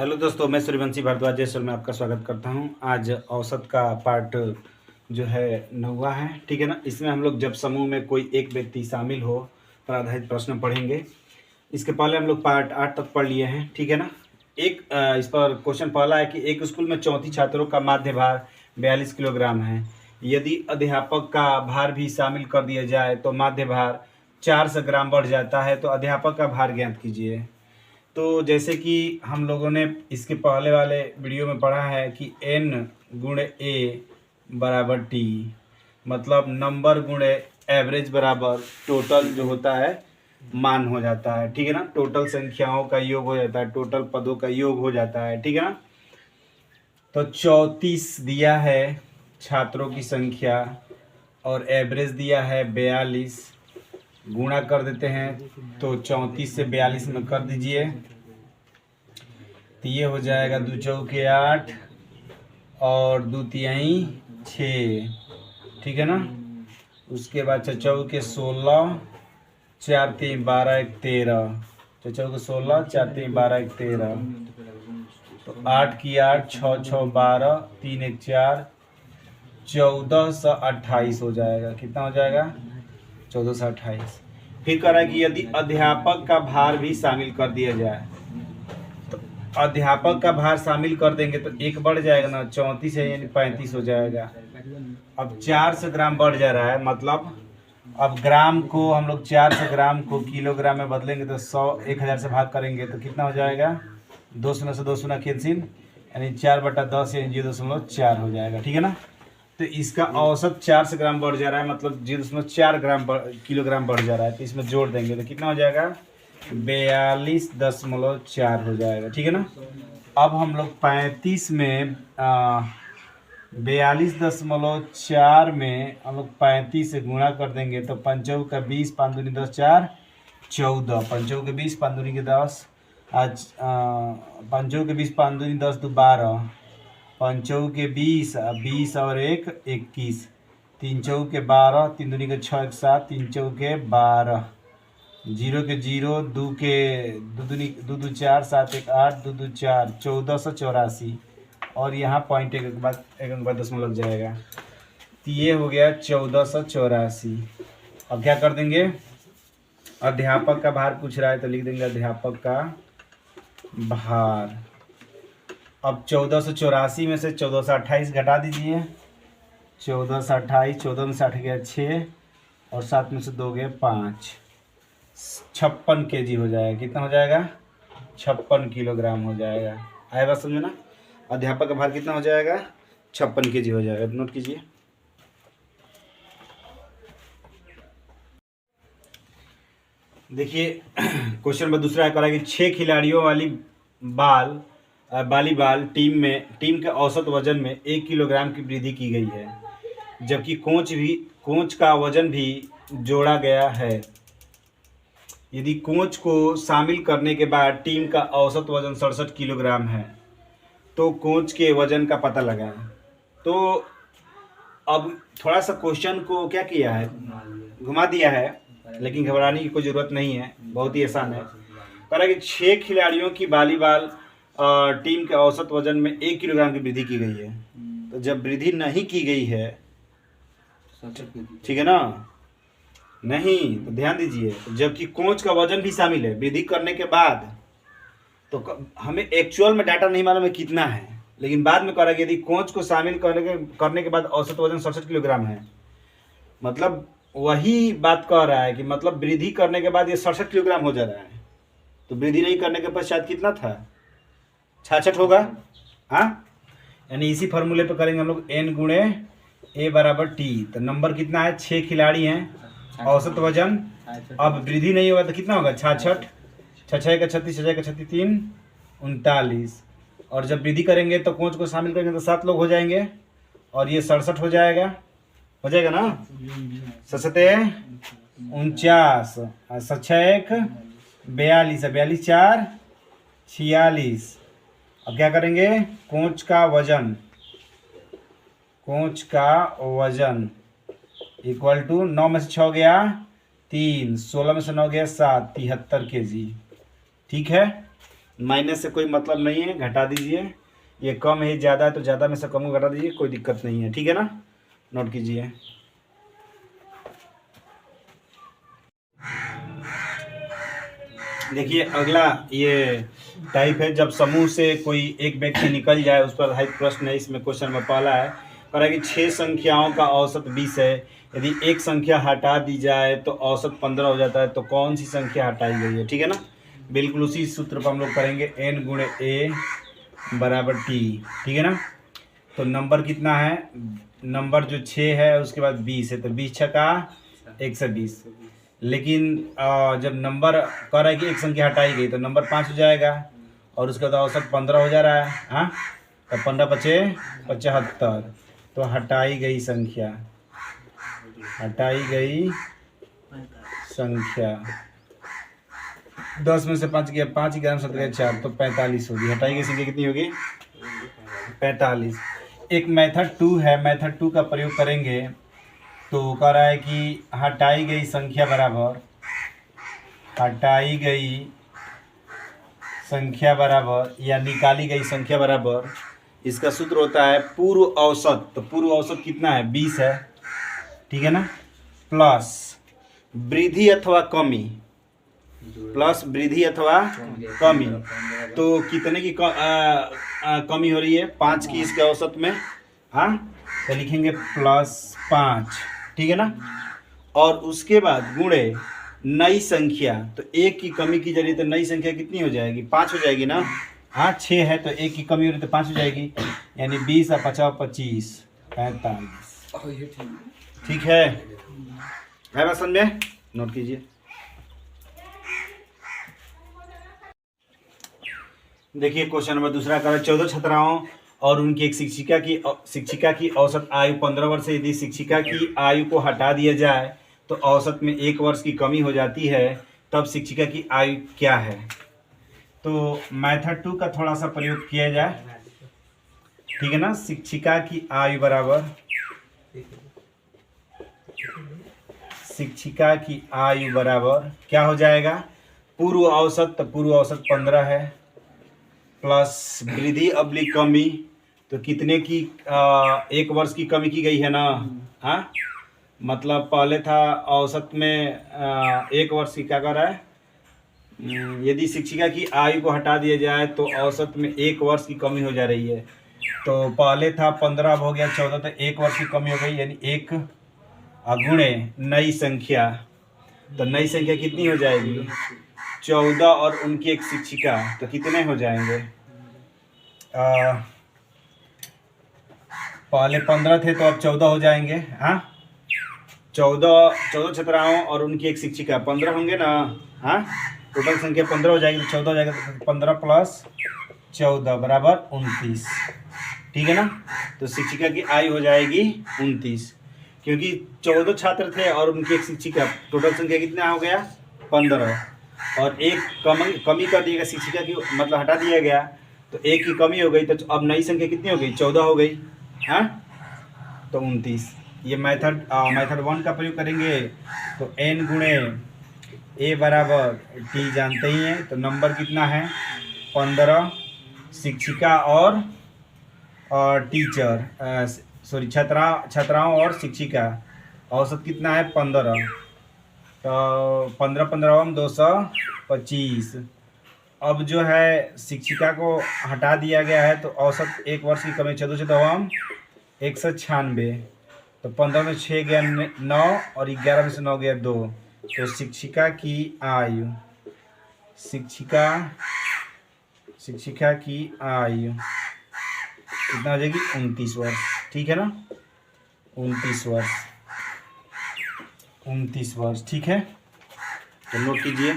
Hello दोस्तों, मैं सूर्यवंशी भारद्वाज जयसवाल में आपका स्वागत करता हूं। आज औसत का पार्ट जो है 9वां है, ठीक है ना। इसमें हम लोग जब समूह में कोई एक व्यक्ति शामिल हो पर आधारित प्रश्न पढ़ेंगे। इसके पहले हम लोग पार्ट 8 तक पढ़ लिए हैं, ठीक है ना। इस पर क्वेश्चन पहला है कि एक स्कूल में 34 छात्रों का माध्य भार 42 किलोग्राम है। यदि अध्यापक का भार भी शामिल कर दिया जाए तो माध्य भार 400 ग्राम बढ़ जाता है। तो अध्यापक का भार ज्ञात कीजिए। तो जैसे कि हम लोगों ने इसके पहले वाले वीडियो में पढ़ा है कि n गुणे a बराबर t, मतलब नंबर गुणे एवरेज बराबर टोटल जो होता है मान हो जाता है, ठीक है ना। टोटल संख्याओं का योग हो जाता है, टोटल पदों का योग हो जाता है, ठीक है ना। तो 34 दिया है छात्रों की संख्या और एवरेज दिया है 42। गुणा कर देते हैं तो 34 से 42 में कर दीजिए तो ये हो जाएगा 2 चौके 8 और 2 तिहाई 6, ठीक है ना। उसके बाद 6 चौके 16, 4 3 12 1 13, 6 चौके 16, 4 3 12 1 13, तो 8 की 8, 6 6 12, 3 1 4, 1428 हो जाएगा। कितना हो जाएगा? 1428। फिर कह रहा है कि यदि अध्यापक का भार भी शामिल कर दिया जाए तो अध्यापक का भार शामिल कर देंगे तो एक बढ़ जाएगा ना, 34 है यानी 35 हो जाएगा। अब 400 ग्राम बढ़ जा रहा है, मतलब अब ग्राम को हम लोग 400 ग्राम को किलोग्राम में बदलेंगे तो 1000 से भाग करेंगे तो कितना हो जाएगा? 2 शून्य से 2 शून्य कैंसिल, यानी 4/10 यानी 0.4 हो जाएगा, ठीक है ना। तो इसका औसत 400 ग्राम बढ़ जा रहा है, मतलब 0.4 किलोग्राम बढ़ जा रहा है। तो इसमें जोड़ देंगे तो कितना हो जाएगा? 42.4 हो जाएगा, ठीक है ना। अब हम लोग 35 में 42.4 में हम लोग 35 से गुणा कर देंगे तो 5 का 20, 5 दूनी 10, 4 14, 5 के 20, 5 दूनी के 10, आज 5 के 20, 5 दूनी 10, 2 12, 5 के 20, 20 और 1 21, 3 चौके 12, 3 दूनी के 6 1 7, 3 चौके 12, 0 के 0, 2 के 2 दूनी 2 2 4, 7 1 8, 2 2 4, 1484, और यहाँ पॉइंट एक अंक बाद दशमलव लग जाएगा। तो ये हो गया 1484। अब क्या कर देंगे? अध्यापक का भार पूछ रहा है तो लिख देंगे अध्यापक का भार। अब 1484 में से 1428 घटा दीजिए। 1428, 14 में से 8 गया 6 और 7 में से 2 गए 5, 56 kg हो जाएगा। कितना हो जाएगा? 56 किलोग्राम हो जाएगा। आया बात समझ में ना? अध्यापक का भार कितना हो जाएगा? 56 kg हो जाएगा। नोट कीजिए। देखिए क्वेश्चन नंबर दूसरा है, करा कि 6 खिलाड़ियों वाली वॉलीबॉल टीम के औसत वजन में 1 किलोग्राम की वृद्धि की गई है, जबकि कोच का वजन भी जोड़ा गया है। यदि कोच को शामिल करने के बाद टीम का औसत वजन 67 किलोग्राम है तो कोच के वजन का पता लगाएं। तो अब थोड़ा सा क्वेश्चन को क्या किया है, घुमा दिया है, लेकिन घबराने की कोई ज़रूरत नहीं है, बहुत ही आसान है। कह रहा है कि 6 खिलाड़ियों की वॉलीबॉल टीम के औसत वजन में 1 किलोग्राम की वृद्धि की गई है। तो जब वृद्धि नहीं की गई है, ठीक है ना, नहीं तो ध्यान दीजिए, जबकि कोच का वजन भी शामिल है वृद्धि करने के बाद, तो हमें एक्चुअल में डाटा नहीं मालूम है कितना है, लेकिन बाद में कह रहा है कि यदि कोच को शामिल करने के बाद औसत वजन 67 किलोग्राम है, मतलब वही बात कह रहा है कि मतलब वृद्धि करने के बाद ये 67 किलोग्राम हो जा रहा है। तो वृद्धि नहीं करने के पश्चात कितना था? 66 होगा। हाँ, यानी इसी फॉर्मूले पे करेंगे हम लोग n गुणे a बराबर t। तो नंबर कितना है? 6 खिलाड़ी हैं, औसत वजन, अब वृद्धि नहीं होगा तो कितना होगा? 66, 6 का 36, 6 का 36, 3 39, और जब वृद्धि करेंगे तो कोच को शामिल करेंगे तो 7 लोग हो जाएंगे और ये 67 हो जाएगा ना। 7 49, 6 42, 42 4 46। अब क्या करेंगे? कोच का वजन इक्वल टू 9 में से 6 गया 3, 16 में से 9 गया 7, 73 kg, ठीक है। माइनस से कोई मतलब नहीं है, घटा दीजिए। ये कम है ज़्यादा है तो ज़्यादा में से कम को घटा दीजिए, कोई दिक्कत नहीं है, ठीक है ना। नोट कीजिए। देखिए अगला ये टाइप है, जब समूह से कोई एक व्यक्ति निकल जाए उस पर आधारित प्रश्न है। इसमें क्वेश्चन नंबर पहला है, कह रहा है कि 6 संख्याओं का औसत 20 है, यदि एक संख्या हटा दी जाए तो औसत 15 हो जाता है, तो कौन सी संख्या हटाई गई है, ठीक है ना। बिल्कुल उसी सूत्र पर हम लोग करेंगे, n गुणे a बराबर t, ठीक है ना। तो नंबर कितना है, नंबर जो 6 है उसके बाद 20 है, तो 20 छक्का 120। लेकिन जब नंबर कह रहा है कि एक संख्या हटाई गई तो नंबर 5 हो जाएगा, और उसके बाद औसत 15 हो जा रहा है। हाँ, तो 15 पचे 75, तो हटाई गई संख्या 10 में से 5 गया, 5 11 17 4, तो 45 होगी। हटाई गई संख्या कितनी होगी, 45। एक मेथड 2 है, मेथड 2 का प्रयोग करेंगे तो कह रहा है कि हटाई गई संख्या बराबर या निकाली गई संख्या बराबर, इसका सूत्र होता है पूर्व औसत। तो पूर्व औसत कितना है, 20 है, ठीक है ना, प्लस वृद्धि अथवा कमी, तो कितने की कमी हो रही है, 5 की इसके औसत में। हाँ, तो लिखेंगे +5, ठीक है ना। और उसके बाद गुणे नई संख्या, तो 1 की कमी की जरिए तो नई संख्या कितनी हो जाएगी, 5 हो जाएगी ना। हाँ, 6 है तो 1 की कमी हो रही तो 5 हो जाएगी, यानी 20 और 50 25 45, ठीक है बात समझ में। नोट कीजिए। देखिए क्वेश्चन नंबर दूसरा कर, 14 छात्राओं और उनकी एक शिक्षिका की औसत आयु 15 वर्ष है। यदि शिक्षिका की आयु को हटा दिया जाए तो औसत में 1 वर्ष की कमी हो जाती है, तब शिक्षिका की आयु क्या है। तो मेथड 2 का थोड़ा सा प्रयोग किया जाए, ठीक है ना। शिक्षिका की आयु बराबर क्या हो जाएगा, पूर्व औसत, तो पूर्व औसत 15 है, प्लस वृद्धि अबली कमी, तो कितने की 1 वर्ष की कमी की गई है ना। हाँ, मतलब पहले था औसत में 1 वर्ष की, क्या कर रहा है, यदि शिक्षिका की आयु को हटा दिया जाए तो औसत में 1 वर्ष की कमी हो जा रही है। तो पहले था 15, अब हो गया 14, तो 1 वर्ष की कमी हो गई, यानी 1 गुणे नई संख्या, तो नई संख्या कितनी हो जाएगी, 14 और उनकी एक शिक्षिका, तो कितने हो जाएंगे, पहले 15 थे तो अब 14 हो जाएंगे। हाँ, 14 छात्राओं और उनकी एक शिक्षिका 15 होंगे ना। हाँ, टोटल संख्या 15 हो जाएगी, तो 14 हो जाएगा, तो 15 + 14 बराबर 29, ठीक है ना। तो शिक्षिका की आयु हो जाएगी 29, क्योंकि 14 छात्र थे और उनकी एक शिक्षिका, टोटल संख्या कितना हो गया 15, और एक कमी कर दिएगा शिक्षिका की, मतलब हटा दिया गया, तो 1 की कमी हो गई, तो अब नई संख्या कितनी हो गई, 14 हो गई। हाँ, तो 29। ये मेथड 1 का प्रयोग करेंगे तो n गुणे a बराबर t जानते ही हैं, तो नंबर कितना है 15, शिक्षिका और छात्राओं और शिक्षिका, औसत कितना है 15, तो 15 15 225। अब जो है शिक्षिका को हटा दिया गया है, तो औसत 1 वर्ष की कमी, 14 से 196, तो 15 में 6 गया 9, और 11 में से 9 गया 2, तो शिक्षिका की आयु कितना हो जाएगी 29 वर्ष, ठीक है ना, 29 वर्ष, ठीक है। तो नोट कीजिए।